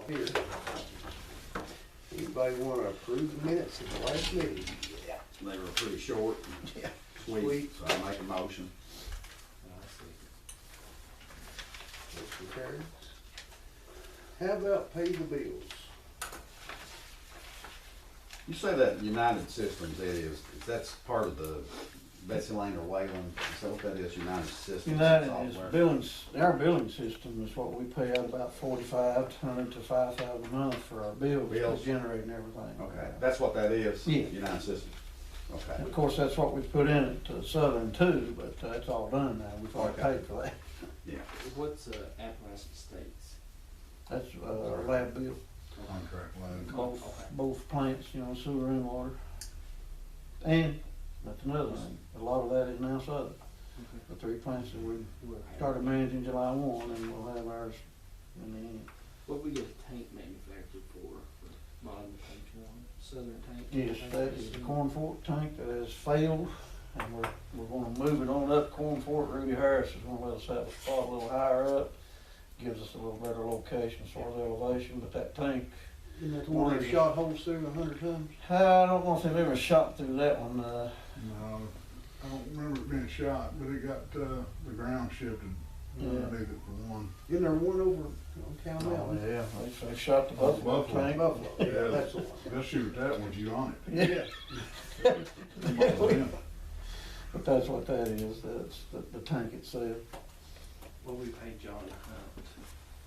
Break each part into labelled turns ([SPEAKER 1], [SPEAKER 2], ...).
[SPEAKER 1] Here. Anybody want to approve the minutes at the last meeting?
[SPEAKER 2] Yeah. They were pretty short and
[SPEAKER 1] Yeah.
[SPEAKER 2] sweet, so I make a motion.
[SPEAKER 1] Motion carries. How about pay the bills?
[SPEAKER 2] You say that United Systems, that's part of the Betsy Lane or Wayland, is that what that is, United Systems?
[SPEAKER 3] United is
[SPEAKER 2] software?
[SPEAKER 3] billings, our billing system is what we pay out about $4,500 to $5,000 a month for our bills,
[SPEAKER 2] Bills.
[SPEAKER 3] to generate and everything.
[SPEAKER 2] Okay, that's what that is?
[SPEAKER 3] Yeah.
[SPEAKER 2] United Systems, okay.
[SPEAKER 3] And of course, that's what we put in it to Southern too, but it's all done now, we've already
[SPEAKER 2] Okay.
[SPEAKER 3] paid for that.
[SPEAKER 2] Yeah,
[SPEAKER 4] What's Appalachian States?
[SPEAKER 3] That's our lab bill,
[SPEAKER 5] Contract loan.
[SPEAKER 3] both plants, sewer and water. And, that's another thing, a lot of that is now Southern. The three plants that we started managing July 1, and we'll have ours in the end.
[SPEAKER 4] What we get a tank manufactured for bottom of page 1? Southern tank?
[SPEAKER 3] Yes, that is the Corn Fork tank that has failed, and we're gonna move it on up Corn Fork. Rudy Harris is gonna let us have a spot a little higher up, gives us a little better location as far as elevation, but that tank,
[SPEAKER 1] Isn't that the one that shot holes through 100 times?
[SPEAKER 3] I don't know if they've ever shot through that one,
[SPEAKER 5] No, I don't remember it being shot, but it got, the ground shifted underneath it for one.
[SPEAKER 1] Isn't there one over on Cow Mountain?
[SPEAKER 3] yeah, they shot the Buffalo
[SPEAKER 5] Buffalo.
[SPEAKER 3] tank.
[SPEAKER 1] Buffalo, yeah, that's the one.
[SPEAKER 5] They'll shoot at that with you on it.
[SPEAKER 3] Yeah,
[SPEAKER 5] Yeah.
[SPEAKER 3] but that's what that is, that's the tank itself,
[SPEAKER 4] Well, we paid John Hunt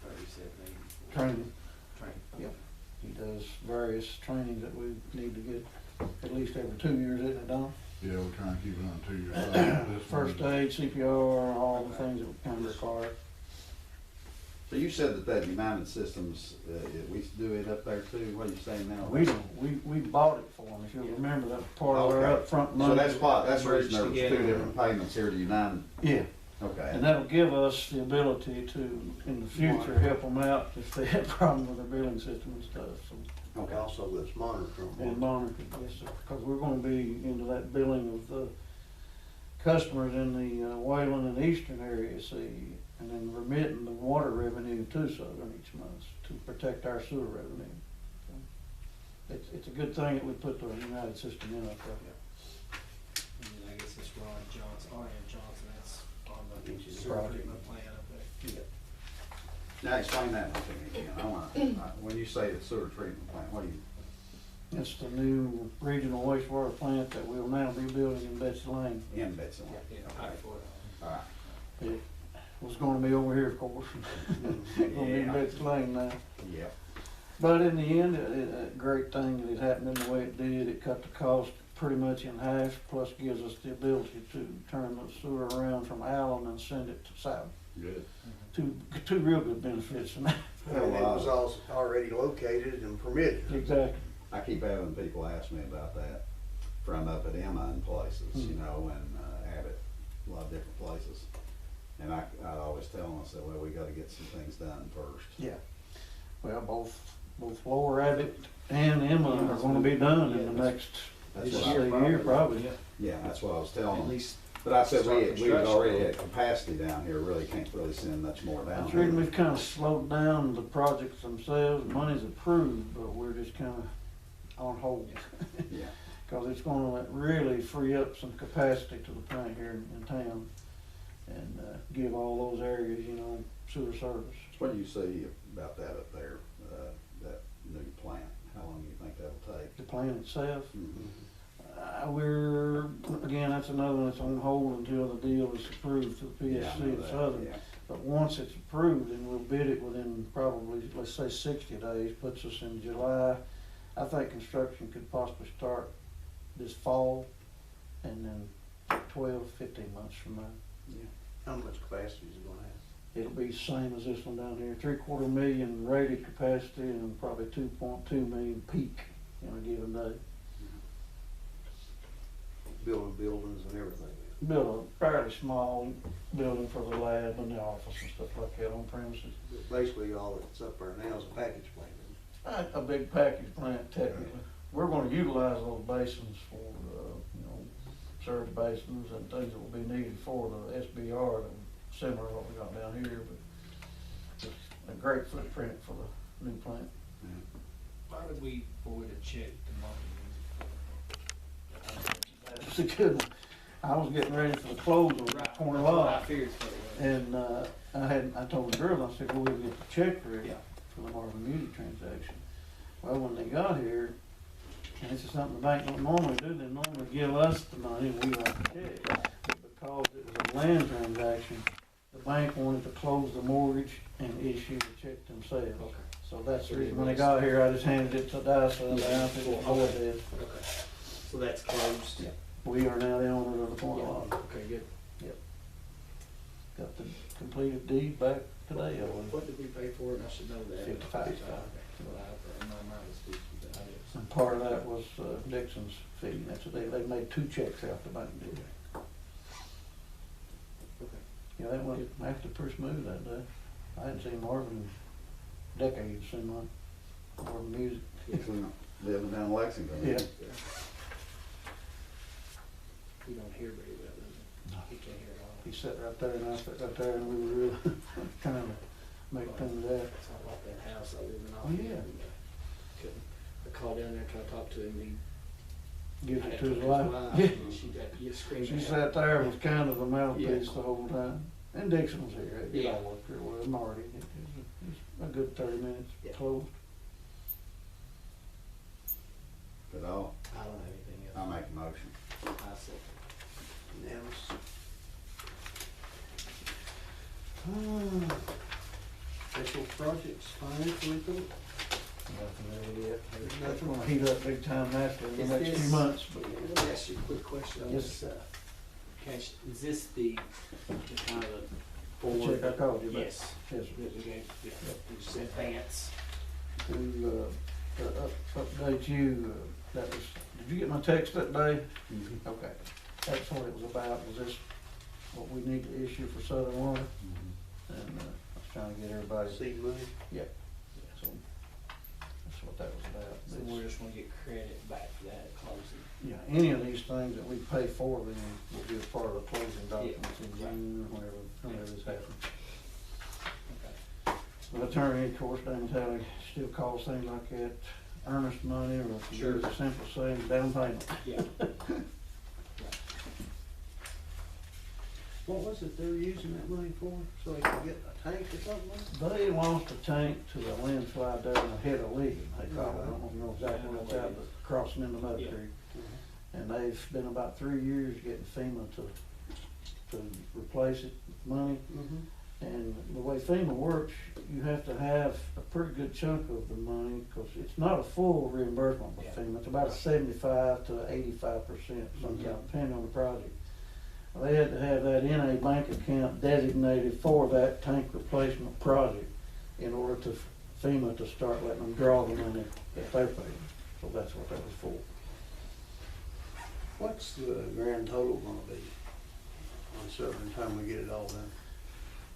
[SPEAKER 4] $37.84.
[SPEAKER 3] training.
[SPEAKER 4] Train.
[SPEAKER 3] Yep, he does various trainings that we need to get at least every 2 years, isn't it, Don?
[SPEAKER 5] Yeah, we're trying to keep it on 2 years. This
[SPEAKER 3] First
[SPEAKER 5] one-
[SPEAKER 3] aid, CPR, all the things that we kind of require.
[SPEAKER 2] so you said that United Systems, we do it up there too, what are you saying now?
[SPEAKER 3] We don't, we bought it for them, if you'll remember, that was part of our
[SPEAKER 2] Okay.
[SPEAKER 3] upfront money.
[SPEAKER 2] So that's the reason there was
[SPEAKER 4] Merged
[SPEAKER 2] two
[SPEAKER 4] together.
[SPEAKER 2] different payments here to United,
[SPEAKER 3] Yeah,
[SPEAKER 2] okay.
[SPEAKER 3] and that'll give us the ability to, in the future, help them out if they have problems with their billing system and stuff, so.
[SPEAKER 2] Okay.
[SPEAKER 1] Also, let's monitor
[SPEAKER 3] And
[SPEAKER 1] them.
[SPEAKER 3] monitor, yes, sir, because we're gonna be into that billing of the customers in the Wayland and Eastern area, see, and then remitting the water revenue to Southern each month to protect our sewer revenue. So it's a good thing that we put the United System in up there.
[SPEAKER 4] And then I guess it's Ron Johnson, that's on the
[SPEAKER 1] Each
[SPEAKER 4] sewer
[SPEAKER 3] project.
[SPEAKER 4] treatment plant up there.
[SPEAKER 2] Now explain that one to me again, when you say the sewer treatment plant, what do you,
[SPEAKER 3] It's the new regional wastewater plant that we'll now be building in Betsy Lane.
[SPEAKER 2] in Betsy Lane?
[SPEAKER 4] Yeah,
[SPEAKER 2] Okay.
[SPEAKER 4] I for it.
[SPEAKER 2] All right,
[SPEAKER 3] It was gonna be over here, of course. Gonna be in
[SPEAKER 2] Yeah.
[SPEAKER 3] Betsy Lane now.
[SPEAKER 2] yeah,
[SPEAKER 3] But in the end, a great thing that it happened in the way it did. It cut the cost pretty much in half, plus gives us the ability to turn the sewer around from Allen and send it to South.
[SPEAKER 2] good.
[SPEAKER 3] Two real good benefits from that.
[SPEAKER 1] And it was also already located and permitted.
[SPEAKER 3] Exactly.
[SPEAKER 2] I keep having people ask me about that from up at Emma and places, you know, and Abbott, a lot of different places. And I always tell them, I say, well, we gotta get some things done first.
[SPEAKER 3] Yeah. Well, both Lower Abbott and Emma are gonna be done in the next
[SPEAKER 2] That's
[SPEAKER 3] this
[SPEAKER 2] what I-
[SPEAKER 3] year, probably.
[SPEAKER 2] Yeah, that's what I was telling
[SPEAKER 4] At
[SPEAKER 2] them.
[SPEAKER 4] least
[SPEAKER 2] But I said,
[SPEAKER 4] start
[SPEAKER 2] we
[SPEAKER 4] construction.
[SPEAKER 2] already had capacity down here, really can't really send much more down
[SPEAKER 3] That's the reason
[SPEAKER 2] here.
[SPEAKER 3] we've kind of slowed down the projects themselves. Money's approved, but we're just kind of on hold.
[SPEAKER 2] Yeah,
[SPEAKER 3] Because it's gonna really free up some capacity to the plant here in town and give all those areas, sewer service.
[SPEAKER 2] what do you see about that up there, that new plant? How long do you think that'll take?
[SPEAKER 3] The plant itself,
[SPEAKER 2] Mhm.
[SPEAKER 3] again, that's another one that's on hold until the deal is approved to the
[SPEAKER 2] Yeah, I
[SPEAKER 3] PSC
[SPEAKER 2] know
[SPEAKER 3] of
[SPEAKER 2] that,
[SPEAKER 3] Southern.
[SPEAKER 2] yeah.
[SPEAKER 3] But once it's approved, then we'll bid it within probably, let's say 60 days, puts us in July. I think construction could possibly start this fall and then 12, 15 months from now.
[SPEAKER 2] Yeah.
[SPEAKER 1] How much capacity is it gonna have?
[SPEAKER 3] It'll be the same as this one down here, 3/4 million rated capacity and probably 2.2 million peak in a given day.
[SPEAKER 1] Building buildings and everything.
[SPEAKER 3] Build a fairly small building for the lab and the office and stuff like that on premises.
[SPEAKER 1] Basically, all that's up there now is a package plant.
[SPEAKER 3] A big package plant technically. We're gonna utilize those basins for, surge basins and things that will be needed for the SBR, similar to what we got down here, but it's a great footprint for new plant.
[SPEAKER 4] Why did we forward a check to Martin?
[SPEAKER 3] That's a good one. I was getting ready for the close on the corner
[SPEAKER 4] I
[SPEAKER 3] lot,
[SPEAKER 4] figured so.
[SPEAKER 3] and, I told the girl, I said, well, we'll get the check ready
[SPEAKER 4] Yeah.
[SPEAKER 3] for the Marvin Beauty transaction. Well, when they got here, and this is something the bank don't normally do, they normally give us the money and we write the check. But because it was a land transaction, the bank wanted to close the mortgage and issue the check themselves.
[SPEAKER 4] Okay.
[SPEAKER 3] So that's the reason when they got here, I just handed it to Dice and I asked it before it did.
[SPEAKER 4] Okay. So that's closed?
[SPEAKER 3] Yeah. We are now the owners of the corner lot.
[SPEAKER 4] Okay, good.
[SPEAKER 3] Got the completed deed back today, I believe.
[SPEAKER 4] What did we pay for it? I should know that.
[SPEAKER 3] 55.
[SPEAKER 4] Okay. Well, in my mind it's 50, but I didn't.
[SPEAKER 3] And part of that was Dixon's fee. That's what they made 2 checks out the bank did.
[SPEAKER 4] Okay.
[SPEAKER 3] Yeah, that went actually pretty smooth that day. I hadn't seen Marvin in decades, seemed like. Marvin music.
[SPEAKER 2] Living down in Lexington.
[SPEAKER 3] Yeah.
[SPEAKER 4] He don't hear very well, does he?
[SPEAKER 3] No.
[SPEAKER 4] He can't hear at all.
[SPEAKER 3] He sat right there and I sat right there and we were really trying to make things happen.
[SPEAKER 4] It's not like that house I live in.
[SPEAKER 3] Oh, yeah.
[SPEAKER 4] Couldn't. I called down there, tried to talk to him,
[SPEAKER 3] Gives
[SPEAKER 4] I
[SPEAKER 3] it
[SPEAKER 4] had
[SPEAKER 3] to his
[SPEAKER 4] his
[SPEAKER 3] wife.
[SPEAKER 4] and she got, you screamed.
[SPEAKER 3] She
[SPEAKER 4] at her.
[SPEAKER 3] sat there and was kind of the mouthpiece
[SPEAKER 4] Yeah.
[SPEAKER 3] the whole time. And Dixon was here. It
[SPEAKER 4] Yeah.
[SPEAKER 3] all worked real well. Marty, it was a good 30 minutes
[SPEAKER 4] Yeah.
[SPEAKER 3] closed.
[SPEAKER 2] But I'll
[SPEAKER 4] I don't have anything else.
[SPEAKER 2] make a motion.
[SPEAKER 4] I said.
[SPEAKER 1] Special projects, financial report?
[SPEAKER 3] Nothing really yet. That's
[SPEAKER 1] Nothing.
[SPEAKER 3] gonna heat up big time after the
[SPEAKER 4] Is
[SPEAKER 3] next few
[SPEAKER 4] this-
[SPEAKER 3] months, but
[SPEAKER 4] Let me ask you a quick question on
[SPEAKER 3] Yes.
[SPEAKER 4] this, cash, is this the kind of
[SPEAKER 3] the
[SPEAKER 4] forward?
[SPEAKER 3] check I called you about.
[SPEAKER 4] Yes.
[SPEAKER 3] Yes,
[SPEAKER 4] That we gave, yeah, it's advance.
[SPEAKER 3] to update you, that was, did you get my text that day? Okay, that's what it was about, was this what we need to issue for Southern Water? And, I was trying to get everybody,
[SPEAKER 1] Seed money?
[SPEAKER 3] so, that's what that was about.
[SPEAKER 4] So we're just gonna get credit back for that at closing.
[SPEAKER 3] Yeah, any of these things that we pay for, then will be a part of the closing documents in June, or whenever this happens.
[SPEAKER 4] Okay.
[SPEAKER 3] The attorney, of course, doesn't tell you, still calls things like that earnest money, or if you
[SPEAKER 4] Sure.
[SPEAKER 3] use a simple saying, down payment.
[SPEAKER 4] Yeah.
[SPEAKER 1] What was it they were using that money for? So they could get a tank or something?
[SPEAKER 3] They lost a tank to a landslide there and a head of lead, they call it, I don't know exactly what it's at, but crossing into Mud
[SPEAKER 4] Yeah.
[SPEAKER 3] Creek. And they've been about 3 years getting FEMA to replace it with money.
[SPEAKER 1] Mm-hmm.
[SPEAKER 3] And the way FEMA works, you have to have a pretty good chunk of the money, because it's not a full reimbursement with
[SPEAKER 4] Yeah.
[SPEAKER 3] FEMA, it's about 75 to 85%, sometimes, depending on the project. They had to have that in a bank account designated for that tank replacement project in order to FEMA to start letting them draw the money that they're paying. So that's what that was for.
[SPEAKER 1] What's the grand total gonna be on Southern time we get it all done?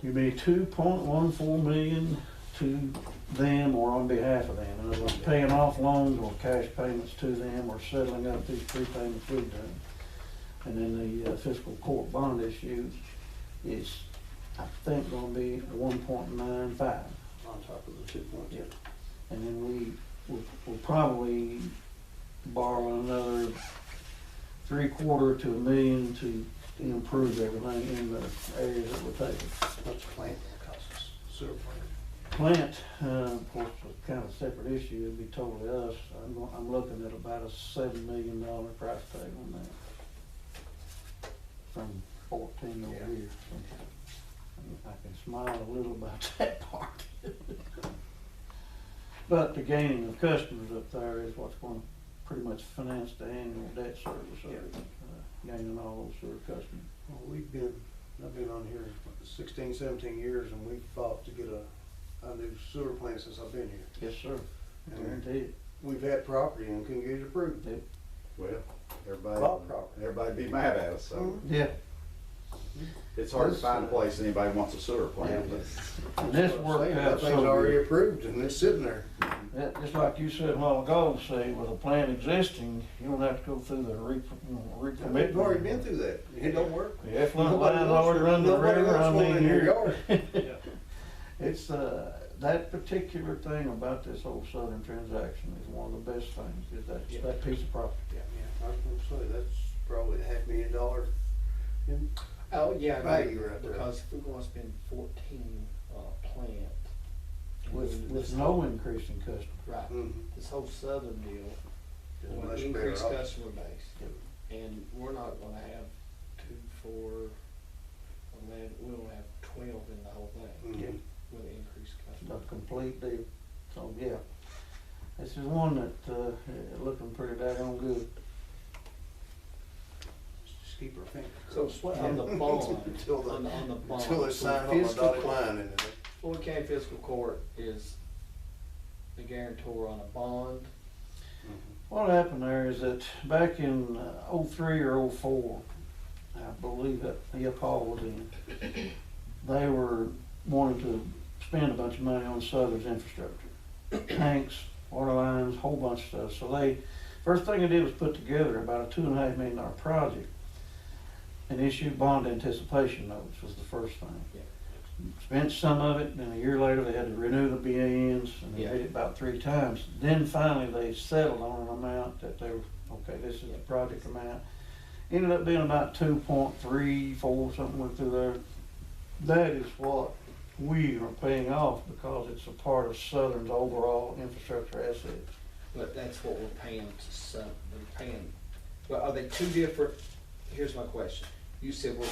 [SPEAKER 3] You'd be 2.14 million to them or on behalf of them. In other words, paying off loans or cash payments to them or settling up these prepayments we've done. And then the fiscal court bond issue is, I think, gonna be 1.95.
[SPEAKER 1] On top of the 2.2?
[SPEAKER 3] And then we'll probably borrow another 3/4 to $1 million to improve everything in the areas that we're taking.
[SPEAKER 1] What's the plant gonna cost us? Sewer plant?
[SPEAKER 3] Plant, of course, was kind of a separate issue, it'd be totally us. I'm looking at about a $7 million price tag on that. From 14 over
[SPEAKER 1] Yeah.
[SPEAKER 3] here. So I can smile a little about that part. But the gaining of customers up there is what's going to pretty much finance the annual debt service of it, gaining all those sewer customers.
[SPEAKER 1] Well, I've been on here 16, 17 years and we've fought to get a new sewer plant since I've been here.
[SPEAKER 3] Yes, sir.
[SPEAKER 1] And
[SPEAKER 3] Guaranteed.
[SPEAKER 1] we've had property and couldn't get it approved.
[SPEAKER 3] Yep.
[SPEAKER 2] Well,
[SPEAKER 1] Bought property.
[SPEAKER 2] everybody be mad at us, so.
[SPEAKER 3] Yeah,
[SPEAKER 2] It's hard to find a place anybody wants a sewer plant,
[SPEAKER 1] Yeah.
[SPEAKER 2] but
[SPEAKER 3] and this worked
[SPEAKER 1] That
[SPEAKER 3] out
[SPEAKER 1] thing's
[SPEAKER 3] so
[SPEAKER 1] already
[SPEAKER 3] good.
[SPEAKER 1] approved and it's sitting there.
[SPEAKER 3] Yeah, just like you said a while ago, say, with a plant existing, you don't have to go through the recommitment.
[SPEAKER 1] We've already been through that. It don't work.
[SPEAKER 3] The effluent
[SPEAKER 1] Nobody
[SPEAKER 3] line's
[SPEAKER 1] wants
[SPEAKER 3] already
[SPEAKER 1] to-
[SPEAKER 3] run to the
[SPEAKER 1] nobody
[SPEAKER 3] river,
[SPEAKER 1] wants
[SPEAKER 3] I
[SPEAKER 1] one
[SPEAKER 3] mean,
[SPEAKER 1] in your
[SPEAKER 3] you're,
[SPEAKER 1] yard.
[SPEAKER 3] it's, that particular thing about this whole Southern transaction is one of the best things, is that piece of property.
[SPEAKER 1] Yeah, I was gonna say, that's probably $500,000 in
[SPEAKER 4] Oh, yeah,
[SPEAKER 1] value right there.
[SPEAKER 4] because if we're gonna spend 14 on a plant.
[SPEAKER 3] With
[SPEAKER 4] this
[SPEAKER 3] no
[SPEAKER 4] whole-
[SPEAKER 3] increase in customers.
[SPEAKER 4] Right,
[SPEAKER 1] Mhm.
[SPEAKER 4] this whole Southern deal
[SPEAKER 1] Is
[SPEAKER 4] will
[SPEAKER 1] much
[SPEAKER 4] increase
[SPEAKER 1] better off.
[SPEAKER 4] customer base.
[SPEAKER 3] Yep.
[SPEAKER 4] And we're not gonna have 2, 4, 11, we'll have 12 in the whole thing
[SPEAKER 1] Mhm.
[SPEAKER 4] with increased
[SPEAKER 3] It's
[SPEAKER 4] customer.
[SPEAKER 3] a complete deal. So, yeah, this is one that, looking pretty daggone good.
[SPEAKER 1] Just keep our fingers
[SPEAKER 4] So
[SPEAKER 1] crossed.
[SPEAKER 4] on the bond,
[SPEAKER 1] Until the-
[SPEAKER 4] on the bond.
[SPEAKER 1] Until they
[SPEAKER 4] so
[SPEAKER 1] sign on the
[SPEAKER 4] fiscal
[SPEAKER 1] dotted
[SPEAKER 4] court-
[SPEAKER 1] line and it.
[SPEAKER 4] Floyd County Fiscal Court is the guarantor on a bond.
[SPEAKER 3] What happened there is that back in '03 or '04, I believe that, yeah, Paul was in, they were wanting to spend a bunch of money on Southern's infrastructure. Tanks, water lines, whole bunch of stuff. So first thing they did was put together about a $2.5 million project and issued bond anticipation notes was the first thing.
[SPEAKER 4] Yeah.
[SPEAKER 3] Spent some of it, then a year later they had to renew the BANs, and they
[SPEAKER 4] Yeah.
[SPEAKER 3] did it about 3 times. Then finally they settled on an amount that they were, okay, this is the project amount. Ended up being about 2.34, something went through there. That is what we are paying off because it's a part of Southern's overall infrastructure assets.
[SPEAKER 4] But that's what we're paying to some, they're paying, well, are they two different, here's my question. You said we're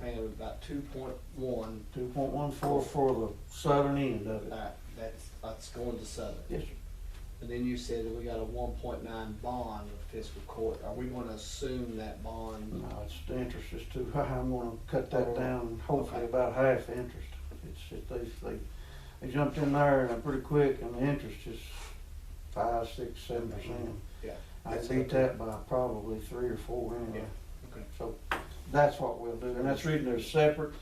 [SPEAKER 4] paying about 2.1,
[SPEAKER 3] 2.14 for the southern end of it.
[SPEAKER 4] that's going to Southern.
[SPEAKER 3] Yes, sir.
[SPEAKER 4] And then you said that we got a 1.9 bond with fiscal court. Are we gonna assume that bond?
[SPEAKER 3] No, the interest is too high. I'm gonna cut that
[SPEAKER 4] Oh,
[SPEAKER 3] down, hopefully
[SPEAKER 4] okay.
[SPEAKER 3] about half the interest. They jumped in there and pretty quick, and the interest is 5, 6, 7%.
[SPEAKER 4] Yeah,
[SPEAKER 3] I beat that by probably 3 or 4 anyway.
[SPEAKER 4] okay.
[SPEAKER 3] So that's what we'll do, and that's the reason they're separate.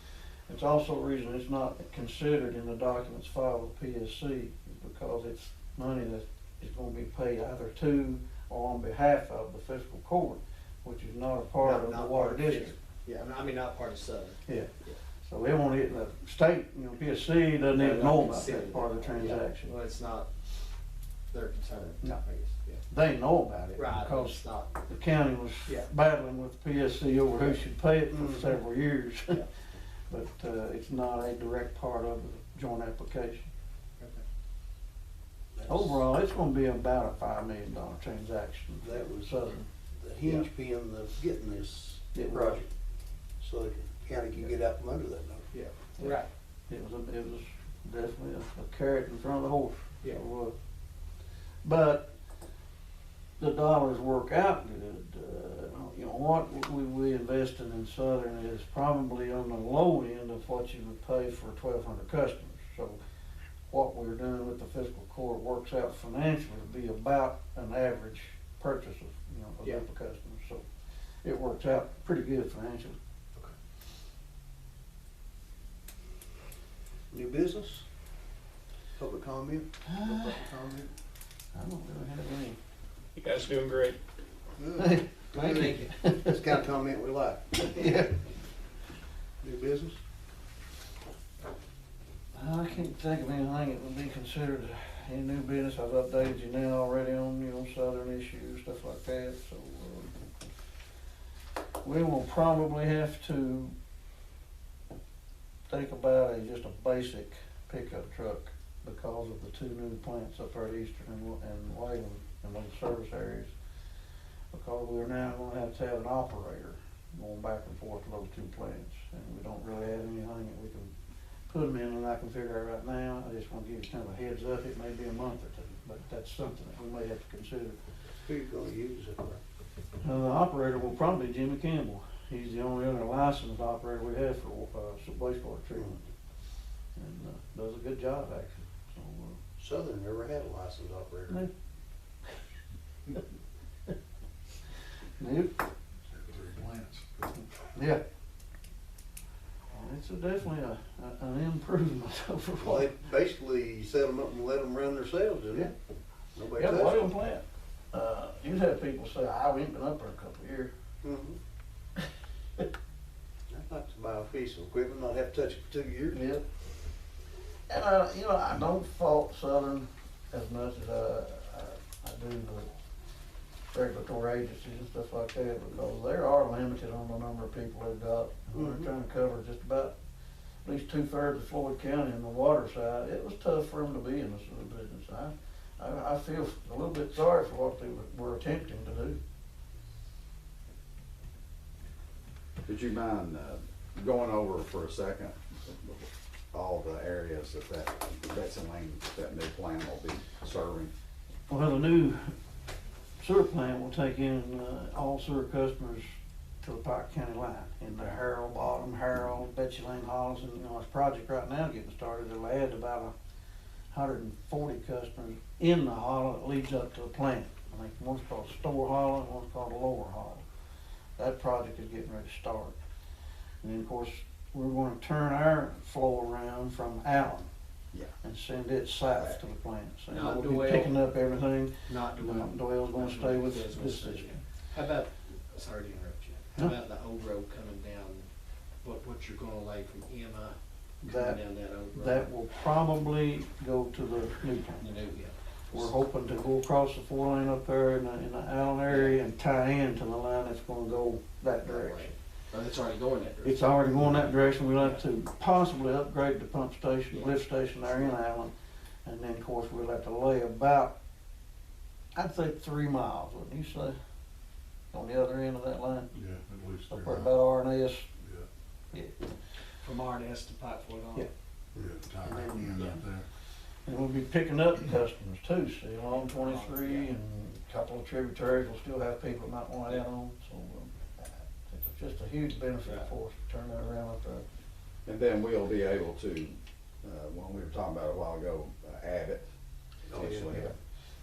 [SPEAKER 3] It's also the reason it's not considered in the documents filed with PSC, because it's money that is gonna be paid either to or on behalf of the fiscal court, which is not a part of the
[SPEAKER 4] Not
[SPEAKER 3] water
[SPEAKER 4] part of
[SPEAKER 3] district.
[SPEAKER 4] Yeah, I mean, not part of Southern.
[SPEAKER 3] Yeah, so they won't hit the state, PSC doesn't
[SPEAKER 4] They're
[SPEAKER 3] even
[SPEAKER 4] not
[SPEAKER 3] know about
[SPEAKER 4] considered
[SPEAKER 3] that part of the
[SPEAKER 4] that. Yeah.
[SPEAKER 3] transaction.
[SPEAKER 4] Well, it's not their concern, I
[SPEAKER 3] No.
[SPEAKER 4] guess, yeah.
[SPEAKER 3] They know about it
[SPEAKER 4] Right, but
[SPEAKER 3] because
[SPEAKER 4] it's not,
[SPEAKER 3] the county was
[SPEAKER 4] Yeah.
[SPEAKER 3] battling with PSC over who should pay it for
[SPEAKER 1] Mhm.
[SPEAKER 3] several years.
[SPEAKER 4] Yeah.
[SPEAKER 3] But, it's not a direct part of the joint application.
[SPEAKER 4] okay.
[SPEAKER 3] Overall, it's gonna be about a $5 million transaction.
[SPEAKER 1] That was
[SPEAKER 3] Southern.
[SPEAKER 1] the hinge pin of getting this
[SPEAKER 3] It was.
[SPEAKER 1] project, so the county can get out from under that note.
[SPEAKER 4] Yeah, right,
[SPEAKER 3] It was definitely a carrot in front of the horse.
[SPEAKER 4] Yeah.
[SPEAKER 3] It was. But the dollars work out good. What we invested in Southern is probably on the low end of what you would pay for 1,200 customers. So what we're doing with the fiscal court works out financially to be about an average purchase of a
[SPEAKER 4] Yeah.
[SPEAKER 3] group of customers. So it works out pretty good financially.
[SPEAKER 1] New business? Public comment? Public comment?
[SPEAKER 3] I don't really have any.
[SPEAKER 6] You guys doing great.
[SPEAKER 1] Good.
[SPEAKER 3] Thank you.
[SPEAKER 1] That's the kind of comment we like.
[SPEAKER 3] Yeah.
[SPEAKER 1] New business?
[SPEAKER 3] I can't think of anything that would be considered any new business. I've updated you now already on, Southern issues, stuff like that, so, we will probably have to think about just a basic pickup truck because of the 2 new plants up there at Eastern and Wayland in those service areas. Because we're now gonna have to have an operator going back and forth to those 2 plants, and we don't really have anything that we can put them in, and I can figure out right now. I just want to give you kind of a heads up. It may be a month or 2, but that's something that we may have to consider.
[SPEAKER 1] Who you gonna use it for?
[SPEAKER 3] The operator will probably be Jimmy Campbell. He's the only other licensed operator we have for wastewater treatment, and does a good job actually. So,
[SPEAKER 1] Southern never had a licensed operator.
[SPEAKER 3] Nope.
[SPEAKER 5] 3 plants.
[SPEAKER 3] Yeah. It's definitely an improvement over
[SPEAKER 1] Well,
[SPEAKER 3] what.
[SPEAKER 1] they basically set them up and let them run themselves, didn't they? Nobody
[SPEAKER 3] Yeah,
[SPEAKER 1] touched
[SPEAKER 3] Wayland
[SPEAKER 1] them.
[SPEAKER 3] plant. You'd have people say, we ain't been up there a couple of years.
[SPEAKER 1] Mhm. I'd like to buy a piece of equipment, not have to touch it for 2 years.
[SPEAKER 3] Yep. And you know, I don't fault Southern as much as I do the regulatory agencies and stuff like that, because they are limited on the number of people they've got. They're trying to cover just about at least 2/3 of Floyd County on the water side. It was tough for them to be in the sewer business. I feel a little bit sorry for what they were attempting to do.
[SPEAKER 2] Would you mind going over for a second all the areas that's in Lane, that new plan will be serving?
[SPEAKER 3] Well, the new sewer plant will take in all sewer customers to the Pike County line in the Harrell Bottom, Harrell, Betsy Lane Halls, and, you know, this project right now getting started, it'll add about 140 customers in the hollow that leads up to the plant. I think one's called Store Hollow and one's called the Lower Hollow. That project is getting ready to start. And then, of course, we're gonna turn our flow around from Allen.
[SPEAKER 2] Yeah.
[SPEAKER 3] And send it south to the plant. So
[SPEAKER 4] Not
[SPEAKER 3] we'll be
[SPEAKER 4] Doyle.
[SPEAKER 3] picking up everything.
[SPEAKER 4] Not doing.
[SPEAKER 3] Doyle's gonna stay with this system.
[SPEAKER 4] How about, sorry to interrupt you, how
[SPEAKER 3] No.
[SPEAKER 4] about the old road coming down, what you're gonna lay from Emma,
[SPEAKER 3] That,
[SPEAKER 4] coming down that old road?
[SPEAKER 3] that will probably go to the new
[SPEAKER 4] You
[SPEAKER 3] plant.
[SPEAKER 4] know, yeah.
[SPEAKER 3] We're hoping to go across the 4 lane up there in the Allen area and tie into the line that's gonna go that direction.
[SPEAKER 4] Oh, it's already going that direction.
[SPEAKER 3] It's already going that direction. We'll have to possibly upgrade the pump station, lift station there in Allen. And then, of course, we'll have to lay about, I'd say 3 miles, wouldn't you say? On the other end of that line,
[SPEAKER 5] Yeah, at least
[SPEAKER 3] up
[SPEAKER 5] they're
[SPEAKER 3] there
[SPEAKER 5] not.
[SPEAKER 3] about R&S.
[SPEAKER 5] Yeah,
[SPEAKER 3] Yeah.
[SPEAKER 4] From RNS to Pike Floyd on.
[SPEAKER 3] Yeah.
[SPEAKER 5] yeah, tie back in up there.
[SPEAKER 3] And we'll be picking up customers too, see, along 23 and a couple of tributaries, we'll still have people that might wanna add on, so, it's just a huge benefit for us to turn that around up there.
[SPEAKER 2] And then we'll be able to, when we were talking about it a while ago, Abbott.
[SPEAKER 1] Oh, yeah.
[SPEAKER 2] potentially.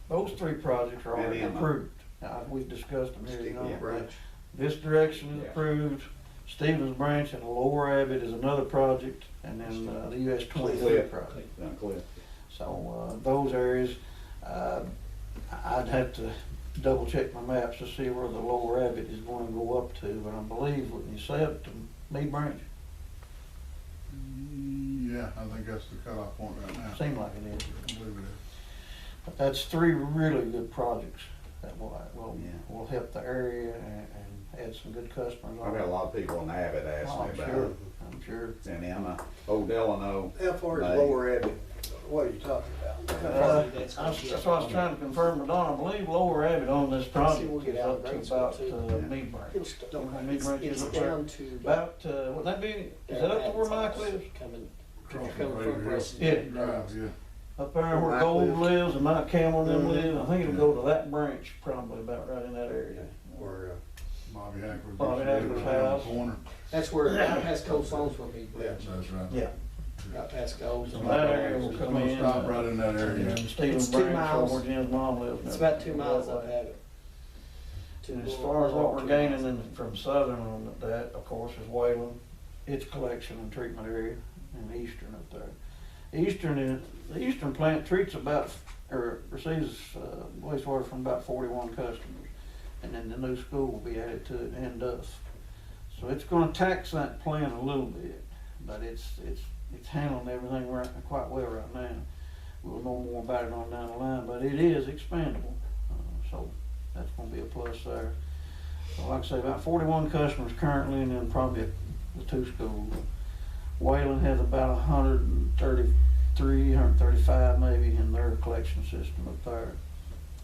[SPEAKER 3] Those 3 projects are already
[SPEAKER 2] And Emma.
[SPEAKER 3] approved. Now, we've discussed them here, you know.
[SPEAKER 1] Stevens Branch.
[SPEAKER 3] This direction is
[SPEAKER 2] Yeah.
[SPEAKER 3] approved, Stevens Branch and Lower Abbott is another project, and then, the US 23
[SPEAKER 2] Cliff.
[SPEAKER 3] project.
[SPEAKER 2] Down Cliff.
[SPEAKER 3] So, those areas, I'd have to double check my maps to see where the Lower Abbott is gonna go up to, but I believe, wouldn't you say up to Mead Branch?
[SPEAKER 5] Yeah, I think that's the cutoff point right now.
[SPEAKER 3] Seems like it is.
[SPEAKER 5] I believe it is.
[SPEAKER 3] But that's 3 really good projects that will
[SPEAKER 2] Yeah.
[SPEAKER 3] help the area and add some good customers.
[SPEAKER 2] I've got a lot of people in Abbott
[SPEAKER 3] Oh,
[SPEAKER 2] asking
[SPEAKER 3] I'm
[SPEAKER 2] me about
[SPEAKER 3] sure,
[SPEAKER 2] it.
[SPEAKER 3] I'm sure.
[SPEAKER 2] And Emma, Old Delano.
[SPEAKER 1] How far is
[SPEAKER 2] May.
[SPEAKER 1] Lower Abbott? What are you talking about?
[SPEAKER 3] That's what I was trying to confirm with Don. I believe Lower Abbott on this project
[SPEAKER 4] we'll get
[SPEAKER 3] is
[SPEAKER 4] out
[SPEAKER 3] up to
[SPEAKER 4] grades
[SPEAKER 3] about,
[SPEAKER 4] too.
[SPEAKER 3] Mead Branch. Mead
[SPEAKER 4] It's,
[SPEAKER 3] Branch is
[SPEAKER 4] it's
[SPEAKER 3] up there.
[SPEAKER 4] down to.
[SPEAKER 3] About, would that be, is that up to where Mike lives?
[SPEAKER 4] Coming,
[SPEAKER 5] Across
[SPEAKER 4] coming
[SPEAKER 5] the
[SPEAKER 4] from
[SPEAKER 5] Bay Hill.
[SPEAKER 4] Preston.
[SPEAKER 3] Yeah.
[SPEAKER 5] Drive, yeah.
[SPEAKER 3] Up there where
[SPEAKER 1] Mike
[SPEAKER 3] Gold
[SPEAKER 1] lives.
[SPEAKER 3] lives and Mike Campbell and them
[SPEAKER 1] Mhm.
[SPEAKER 3] live, I think it'll go to that branch, probably about right in that area.
[SPEAKER 1] Or,
[SPEAKER 5] Bobby Hackler.
[SPEAKER 3] Bobby Hackler's house.
[SPEAKER 5] Corner.
[SPEAKER 4] That's where, out past Cold Stones will be,
[SPEAKER 1] Yeah.
[SPEAKER 5] That's right.
[SPEAKER 3] Yeah.
[SPEAKER 4] out past Gold's.
[SPEAKER 3] So that area will
[SPEAKER 5] It's
[SPEAKER 3] come
[SPEAKER 5] gonna
[SPEAKER 3] in.
[SPEAKER 5] stop right in that
[SPEAKER 3] And
[SPEAKER 5] area.
[SPEAKER 3] then Stevens
[SPEAKER 4] It's 2
[SPEAKER 3] Branch,
[SPEAKER 4] miles.
[SPEAKER 3] where Jim's mom lives.
[SPEAKER 4] It's about 2 miles up Abbott.
[SPEAKER 3] And as far as what we're gaining from Southern on that, of course, is Wayland, its collection and treatment area, and Eastern up there. The Eastern plant treats about, or receives wastewater from about 41 customers. And then the new school will be added to it and Duff. So it's gonna tax that plant a little bit, but it's handling everything quite well right now. We'll know more about it on down the line, but it is expandable, so that's gonna be a plus there. So like I say, about 41 customers currently, and then probably the 2 schools. Wayland has about 133, 135 maybe in their collection system up there.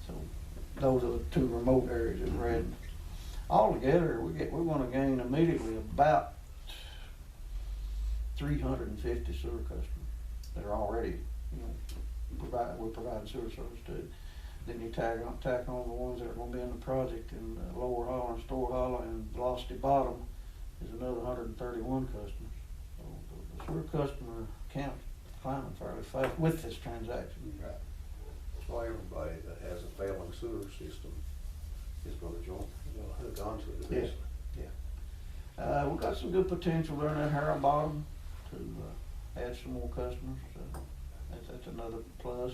[SPEAKER 3] So those are the 2 remote areas that we're adding. Altogether, we're gonna gain immediately about 350 sewer customers that are already, we're providing sewer service to. Then you tack on the ones that are gonna be in the project in Lower Hollow and Store Hollow and Velocity Bottom is another 131 customers. So the sewer customer count climbing fairly fast with this transaction.
[SPEAKER 1] Right. That's why everybody that has a failing sewer system is gonna hook onto it eventually.
[SPEAKER 3] We've got some good potential there in that Harrell Bottom to add some more customers. That's another plus.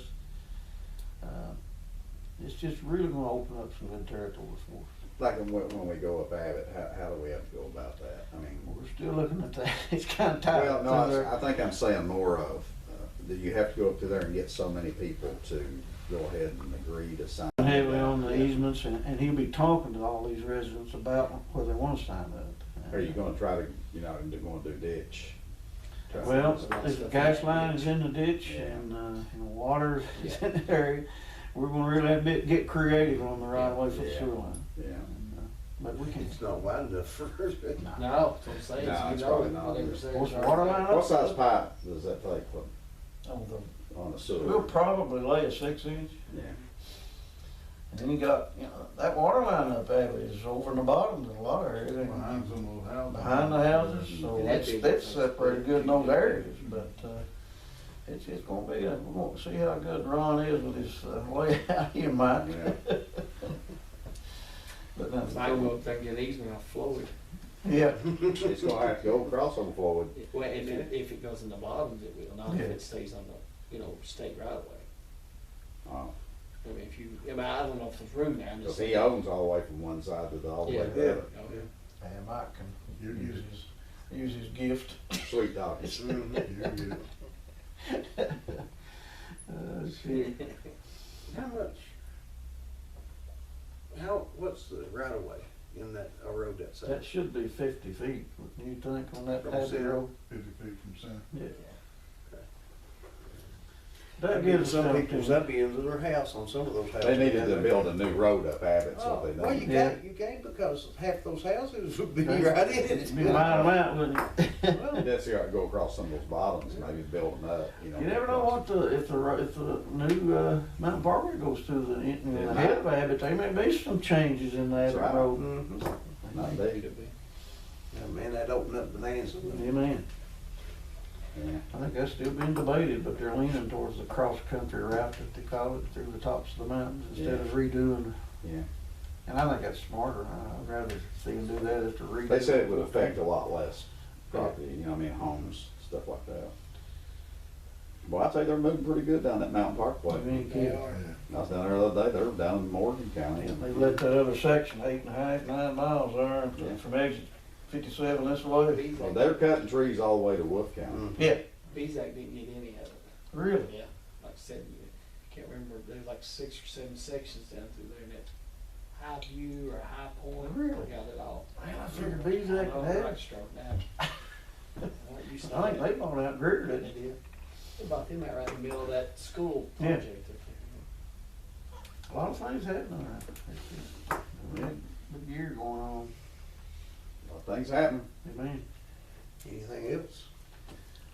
[SPEAKER 3] It's just really gonna open up some good territory for us.
[SPEAKER 2] Like when we go up Abbott, how do we have to go about that? I mean,
[SPEAKER 3] We're still looking at that. It's kind of tight.
[SPEAKER 2] well, no, I think I'm saying more of do you have to go up to there and get so many people to go ahead and agree to sign?
[SPEAKER 3] Heavily on the
[SPEAKER 2] Yeah.
[SPEAKER 3] easements, and he'll be talking to all these residents about whether they wanna sign up.
[SPEAKER 2] Are you gonna try to, you know, gonna do ditch? Try to-
[SPEAKER 3] Well, if the gas line is in the ditch
[SPEAKER 2] Yeah.
[SPEAKER 3] and water is in the area, we're gonna really have to get creative on the right of way for the
[SPEAKER 2] Yeah.
[SPEAKER 3] sewer line.
[SPEAKER 2] Yeah.
[SPEAKER 3] And, But we can,
[SPEAKER 1] It's not wide enough for us.
[SPEAKER 4] No, that's what I'm saying,
[SPEAKER 2] No,
[SPEAKER 4] so
[SPEAKER 2] it's
[SPEAKER 4] you
[SPEAKER 2] probably
[SPEAKER 4] know,
[SPEAKER 2] not.
[SPEAKER 4] whatever's there.
[SPEAKER 3] What's the water line up?
[SPEAKER 2] What size pipe does that take
[SPEAKER 3] on the,
[SPEAKER 2] on the sewer?
[SPEAKER 3] we'll probably lay a 6 inch.
[SPEAKER 2] Yeah.
[SPEAKER 3] And then you got, that water line up there is over in the bottom in a lot of areas.
[SPEAKER 5] Behind some of those houses.
[SPEAKER 3] Behind the houses, so
[SPEAKER 4] That'd be-
[SPEAKER 3] that's separated good in those areas, but, it's gonna be, we're gonna see how good Ron is with his layout here, Mike.
[SPEAKER 2] Yeah.
[SPEAKER 3] But that's,
[SPEAKER 4] Might go up there and get easement off Floyd.
[SPEAKER 3] yeah,
[SPEAKER 2] It's gonna have to go across on forward.
[SPEAKER 4] Well, if it goes in the bottoms, it will, not if
[SPEAKER 3] Yeah.
[SPEAKER 4] it stays on the, state right of way.
[SPEAKER 2] Oh,
[SPEAKER 4] I mean, if you, I don't know if there's room there, I'm just
[SPEAKER 2] cause he
[SPEAKER 4] saying.
[SPEAKER 2] owns all the way from one side to the all the way to the
[SPEAKER 1] Yeah.
[SPEAKER 2] other.
[SPEAKER 4] Okay.
[SPEAKER 3] and Mike can
[SPEAKER 5] You
[SPEAKER 3] use
[SPEAKER 5] get
[SPEAKER 3] his, gift.
[SPEAKER 2] Sweet dog.
[SPEAKER 5] it, you get it.
[SPEAKER 3] Shit.
[SPEAKER 1] How much, what's the right of way in that, road that size?
[SPEAKER 3] That should be 50 feet, wouldn't you think, on that
[SPEAKER 1] From
[SPEAKER 3] Abbey
[SPEAKER 1] center.
[SPEAKER 3] Road?
[SPEAKER 5] 50 feet from center.
[SPEAKER 3] Yeah.
[SPEAKER 1] Okay.
[SPEAKER 3] That gives
[SPEAKER 1] some
[SPEAKER 3] them
[SPEAKER 1] people's, that'd be into their house on some of those houses.
[SPEAKER 2] They needed to build a new road up Abbott, so
[SPEAKER 1] Oh,
[SPEAKER 2] they
[SPEAKER 1] well, you
[SPEAKER 2] know.
[SPEAKER 3] Yeah.
[SPEAKER 1] can't because half those houses would be
[SPEAKER 3] Okay.
[SPEAKER 1] right in it.
[SPEAKER 3] Be buying them out, wouldn't you?
[SPEAKER 2] And that's how go across some of those bottoms, maybe build them up, you know.
[SPEAKER 3] You never know what if the new, Mountain Parkway goes through the head of Abbott, there may be some changes in that
[SPEAKER 2] That's right.
[SPEAKER 3] road.
[SPEAKER 1] Mhm.
[SPEAKER 2] Not big.
[SPEAKER 4] Could be.
[SPEAKER 1] Yeah, man, that'd open up bonanza.
[SPEAKER 3] Amen.
[SPEAKER 2] Yeah.
[SPEAKER 3] I think that's still being debated, but they're leaning towards the cross-country route that they call it, through the tops of the mountains instead of redoing.
[SPEAKER 2] Yeah.
[SPEAKER 3] And I think that's smarter. I'd rather see them do that as to redo.
[SPEAKER 2] They said it would affect a lot less property, you know, I mean, homes, stuff like that. Well, I'd say they're moving pretty good down that Mountain Parkway.
[SPEAKER 3] I mean,
[SPEAKER 4] They
[SPEAKER 3] yeah.
[SPEAKER 4] are.
[SPEAKER 5] Yeah.
[SPEAKER 2] I was down there the other day, they were down in Morgan County.
[SPEAKER 3] And they let that other section, 8.5, 9 miles there,
[SPEAKER 2] Yeah.
[SPEAKER 3] from exit 57 this way.
[SPEAKER 2] Well, they're cutting trees all the way to Wolf County.
[SPEAKER 1] Mm.
[SPEAKER 3] Yeah,
[SPEAKER 4] BZAC didn't get any of it.
[SPEAKER 3] really?
[SPEAKER 4] Yeah, like I said, I can't remember, there's like 6 or 7 sections down through there, and it's High View or High Point,
[SPEAKER 3] Really?
[SPEAKER 4] got it all.
[SPEAKER 3] Man, I figured BZAC could have
[SPEAKER 4] Right
[SPEAKER 3] it.
[SPEAKER 4] stroke now.
[SPEAKER 3] I think they bought out Greer,
[SPEAKER 4] They
[SPEAKER 3] didn't they?
[SPEAKER 4] did. They bought them out right in the middle of that school
[SPEAKER 3] Yeah.
[SPEAKER 4] project.
[SPEAKER 3] A lot of things happening there. We had a big year going on.
[SPEAKER 2] Well, things happen.
[SPEAKER 3] Amen.
[SPEAKER 1] Anything else?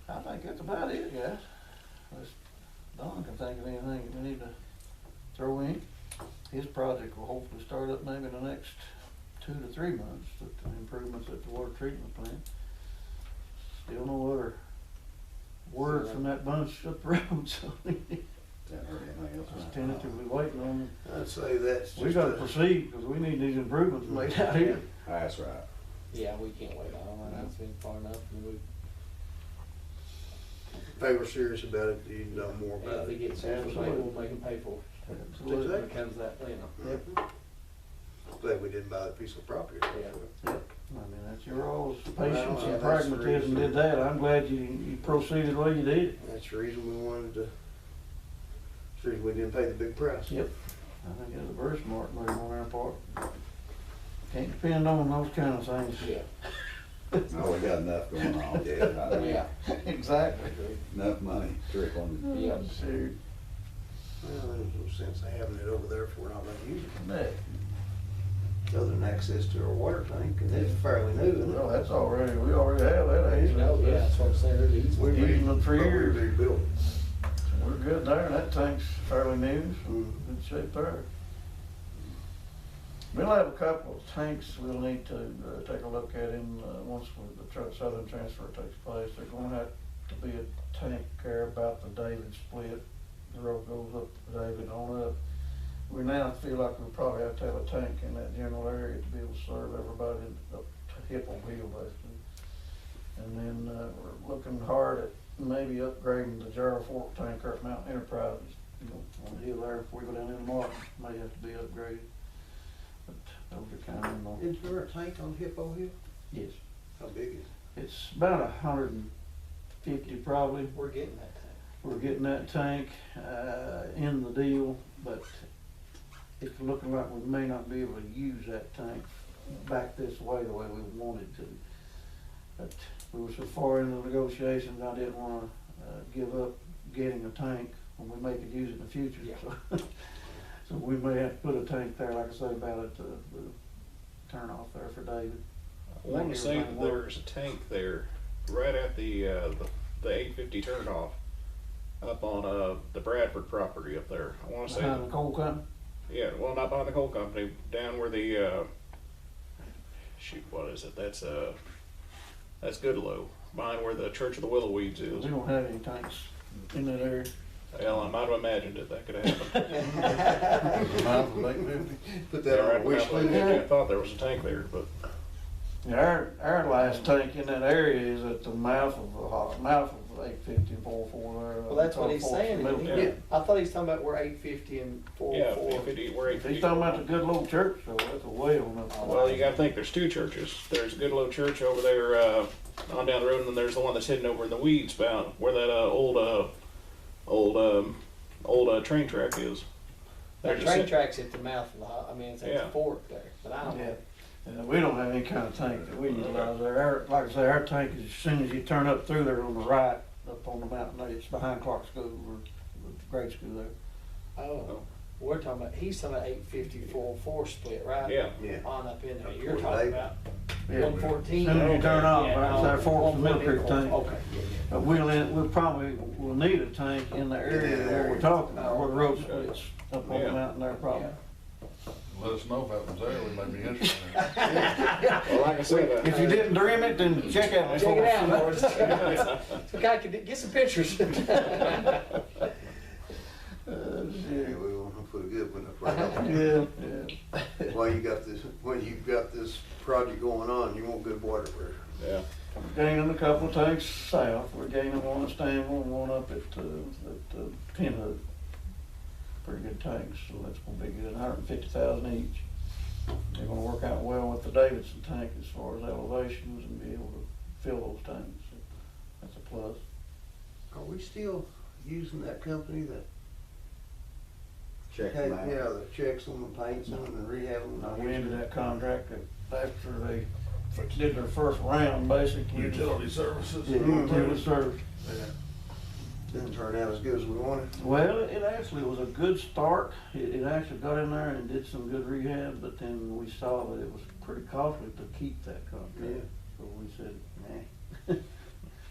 [SPEAKER 3] I think that's about it, guys. Unless Don can think of anything that we need to throw in. His project will hopefully start up maybe in the next 2 to 3 months, with the improvements at the water treatment plant. Still no other word from that bunch up the road, so
[SPEAKER 2] Haven't heard anything else.
[SPEAKER 3] just tentatively waiting on them.
[SPEAKER 1] I'd say that's just.
[SPEAKER 3] We gotta proceed, because we need these improvements made out here.
[SPEAKER 2] That's right.
[SPEAKER 4] Yeah, we can't wait on it, it's been far enough, and we,
[SPEAKER 1] If they were serious about it, you'd know more about
[SPEAKER 4] if they
[SPEAKER 1] it.
[SPEAKER 4] get serious,
[SPEAKER 3] Absolutely.
[SPEAKER 4] we'll make them pay for it.
[SPEAKER 3] Absolutely.
[SPEAKER 4] When it comes to that, you know.
[SPEAKER 1] Yep. Glad we didn't buy that piece of property.
[SPEAKER 4] Yeah.
[SPEAKER 3] Yep, I mean, that's your all's
[SPEAKER 1] Well,
[SPEAKER 3] patience
[SPEAKER 1] yeah,
[SPEAKER 3] and
[SPEAKER 1] that's the
[SPEAKER 3] pragmatism
[SPEAKER 1] reason.
[SPEAKER 3] did that. I'm glad you proceeded the way you did.
[SPEAKER 1] That's the reason we wanted to, that's the reason we didn't pay the big price.
[SPEAKER 3] Yep. I think it was a very smart move on our part. Can't depend on those kind of things.
[SPEAKER 4] Yeah.
[SPEAKER 2] No, we got enough going on.
[SPEAKER 1] Yeah.
[SPEAKER 2] I mean,
[SPEAKER 4] Yeah.
[SPEAKER 3] Exactly.
[SPEAKER 2] Enough money trickling.
[SPEAKER 4] Yeah.
[SPEAKER 3] Sure.
[SPEAKER 1] Well, there's no sense of having it over there if we're not gonna use it,
[SPEAKER 3] Yeah.
[SPEAKER 1] other than access to our water tank, and it's fairly new, isn't it?
[SPEAKER 3] Well, that's already, we already have that.
[SPEAKER 4] You know, yeah, that's what I'm saying, they're easy.
[SPEAKER 1] We
[SPEAKER 3] We've used them for
[SPEAKER 1] but we
[SPEAKER 3] years.
[SPEAKER 1] rebuilt it.
[SPEAKER 3] We're good there, and that tank's fairly new, so
[SPEAKER 1] Mm.
[SPEAKER 3] good shape there. We'll have a couple of tanks we'll need to take a look at once the southern transfer takes place. There's gonna have to be a tank there about the David split. The road goes up to David on up. We now feel like we probably have to have a tank in that general area to be able to serve everybody up to Hippo Hill, basically. And then, we're looking hard at maybe upgrading the Jarrah Fork tank up at Mountain Enterprises. You know, on the hill there, before we go down there tomorrow, may have to be upgraded. But those are kind of,
[SPEAKER 1] Is there a tank on Hippo Hill?
[SPEAKER 3] yes,
[SPEAKER 1] How big is it?
[SPEAKER 3] it's about 150 probably.
[SPEAKER 4] We're getting that tank.
[SPEAKER 3] we're getting that tank, in the deal, but it's looking like we may not be able to use that tank back this way the way we wanted to. But we were so far into the negotiations, I didn't wanna, give up getting a tank when we may could use it in the future,
[SPEAKER 4] Yeah.
[SPEAKER 3] so. So we may have to put a tank there, like I say, about at the turn off there for David.
[SPEAKER 6] I want
[SPEAKER 3] Make
[SPEAKER 6] to say
[SPEAKER 3] everything
[SPEAKER 6] that
[SPEAKER 3] work.
[SPEAKER 6] there's a tank there, right at the 850 turnoff, up on the Bradford property up there. I want to say,
[SPEAKER 3] Behind the coal company?
[SPEAKER 6] yeah, well, not behind the coal company, down where the shoot, what is it? That's Goodlow, behind where the Church of the Willow Weeds is.
[SPEAKER 3] We don't have any tanks in that area.
[SPEAKER 6] Well, I might have imagined it. That could have happened.
[SPEAKER 5] Mouth of 850.
[SPEAKER 1] Put that on a wish list.
[SPEAKER 6] I thought there was a tank there, but
[SPEAKER 3] Yeah, our last tank in that area is at the mouth of 850 404 there.
[SPEAKER 4] Well, that's what he's saying, isn't he?
[SPEAKER 6] Yeah.
[SPEAKER 4] I thought he's talking about where 850 and
[SPEAKER 6] yeah,
[SPEAKER 4] 404.
[SPEAKER 6] 850, we're 850.
[SPEAKER 3] He's talking about the good little church, so that's a way on up.
[SPEAKER 6] Well, you gotta think, there's two churches. There's Goodlow Church over there, on down the road, and then there's the one that's hidden over in the weeds about where that, old train track is.
[SPEAKER 4] The
[SPEAKER 6] They're just
[SPEAKER 4] train
[SPEAKER 6] sit-
[SPEAKER 4] track's at the mouth of the, I mean, it's at
[SPEAKER 6] Yeah.
[SPEAKER 4] the fork there, but I don't
[SPEAKER 3] Yeah,
[SPEAKER 4] know.
[SPEAKER 3] and we don't have any kind of tank that we utilize there. Like I say, our tank is as soon as you turn up through there on the right, up on the mountain there, it's behind Clark School, or the grade school there.
[SPEAKER 4] Oh, we're talking about, he's talking about 850 404 split, right?
[SPEAKER 6] Yeah.
[SPEAKER 1] Yeah.
[SPEAKER 4] On up in there,
[SPEAKER 1] Up
[SPEAKER 4] you're
[SPEAKER 1] toward
[SPEAKER 4] talking
[SPEAKER 1] David.
[SPEAKER 4] about
[SPEAKER 3] Yeah.
[SPEAKER 4] 114.
[SPEAKER 3] As soon as you turn off,
[SPEAKER 4] Yeah,
[SPEAKER 3] right, it's our Forks and Mill
[SPEAKER 4] 114,
[SPEAKER 3] Creek tank.
[SPEAKER 4] Okay, yeah, yeah.
[SPEAKER 3] But we'll probably will need a tank in the area where we're talking about, where the road splits, up on the
[SPEAKER 6] Yeah.
[SPEAKER 3] mountain there probably.
[SPEAKER 5] Let us know if that one's there, we may be interested.
[SPEAKER 6] Well, like I said,
[SPEAKER 3] If you didn't dream it, then check out.
[SPEAKER 4] Check it out, Morris. So guy could get some pictures.
[SPEAKER 1] Yeah, we want to put a good one up right up.
[SPEAKER 3] Yeah, yeah.
[SPEAKER 1] While you've got this project going on, you want good water pressure.
[SPEAKER 6] yeah.
[SPEAKER 3] We're gaining a couple of tanks south. We're gaining one at Stanville and one up at Pinhook. Pretty good tanks, so that's gonna be good, 150,000 each. They're gonna work out well with the Davidson tank as far as elevations and be able to fill those tanks. So that's a plus.
[SPEAKER 1] Are we still using that company that,
[SPEAKER 2] Check them out.
[SPEAKER 1] yeah, that checks them and paints them and rehab them?
[SPEAKER 3] Now, we ended that contract after they did their first round, basically.
[SPEAKER 5] Utility services.
[SPEAKER 3] Yeah, utility service.
[SPEAKER 1] Didn't turn out as good as we wanted.
[SPEAKER 3] Well, it actually was a good start. It actually got in there and did some good rehab, but then we saw that it was pretty costly to keep that contract.
[SPEAKER 1] Yeah.
[SPEAKER 3] So we said, nah.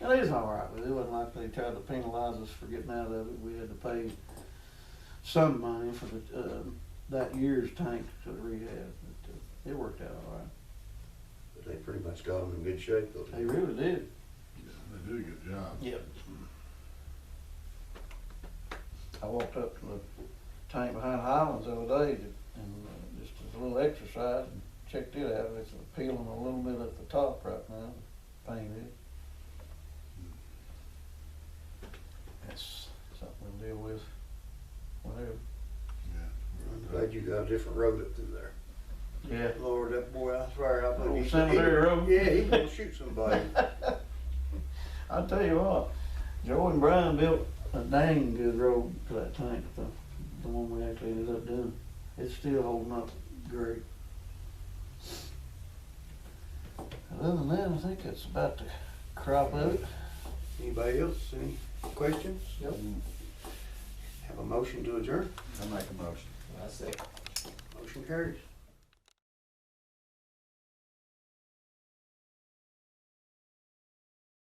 [SPEAKER 3] And it is all right, but it wasn't like they tried to penalize us for getting out of it. We had to pay some money for that year's tank to rehab. But, it worked out all right.
[SPEAKER 1] But they pretty much got them in good shape though.
[SPEAKER 3] They really did.
[SPEAKER 5] They do a good job.
[SPEAKER 3] Yep. I walked up to the tank behind Highlands the other day and just as a little exercise and checked it out. It's peeling a little bit at the top right now, paint is. That's something we'll deal with whenever.
[SPEAKER 1] I'm glad you got a different road up through there.
[SPEAKER 3] Yeah.
[SPEAKER 1] Lord, that boy, I swear, I
[SPEAKER 3] Old
[SPEAKER 1] bet
[SPEAKER 3] Cemetery Road?
[SPEAKER 1] Yeah, he gonna shoot somebody.
[SPEAKER 3] I'll tell you what, Joe and Brian built a dang good road for that tank, the one we actually ended up doing. It's still holding up great. Other than that, I think that's about the crop of it.
[SPEAKER 1] Anybody else, any questions?
[SPEAKER 4] Nope.
[SPEAKER 1] Have a motion to adjourn?
[SPEAKER 2] I make a motion.
[SPEAKER 4] I see.
[SPEAKER 1] Motion carries.